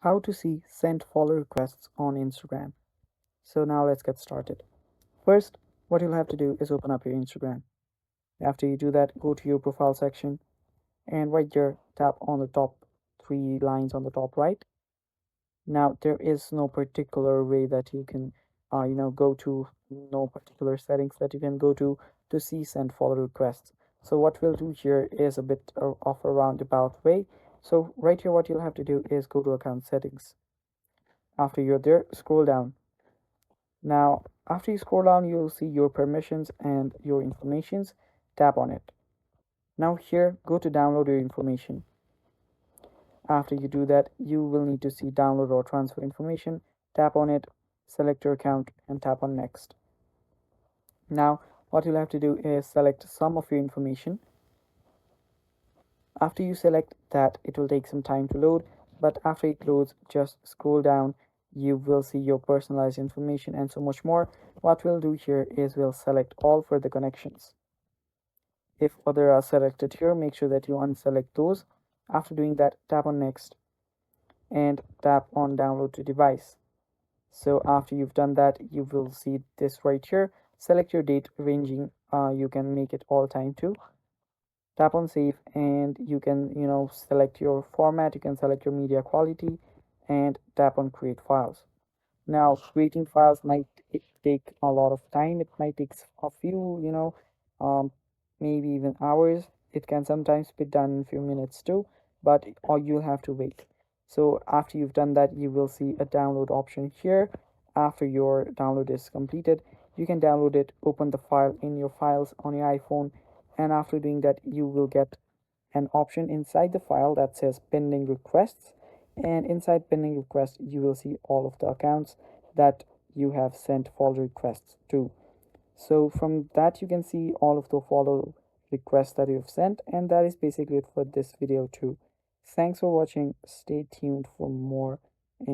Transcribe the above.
How to see sent follow requests on Instagram. So now let's get started. First, what you'll have to do is open up your Instagram. After you do that, go to your profile section and right there, tap on the top three lines on the top right. Now, there is no particular way that you can, go to, no particular settings that you can go to see send follow requests. So what we'll do here is a bit of a roundabout way. So right here, what you'll have to do is go to account settings. After you're there, scroll down. Now, after you scroll down, you'll see your permissions and your informations. Tap on it. Now here, go to download your information. After you do that, you will need to see download or transfer information. Tap on it, select your account, and tap on next. Now, what you'll have to do is select some of your information. After you select that, it will take some time to load, but after it loads, just scroll down. You will see your personalized information and so much more. What we'll do here is we'll select all for the connections. If other are selected here, make sure that you unselect those. After doing that, tap on next and tap on download to device. So after you've done that, you will see this right here. Select your date ranging. You can make it all time too. Tap on save and you can select your format. You can select your media quality and tap on create files. Now creating files might take a lot of time. It might take a few um, maybe even hours. It can sometimes be done in a few minutes too, but or you'll have to wait. So after you've done that, you will see a download option here. After your download is completed, you can download it, open the file in your files on your iPhone, and after doing that, you will get an option inside the file that says pending requests, and inside pending requests you will see all of the accounts that you have sent follow requests to. So from that you can see all of the follow requests that you've sent, and that is basically it for this video too. Thanks for watching. Stay tuned for more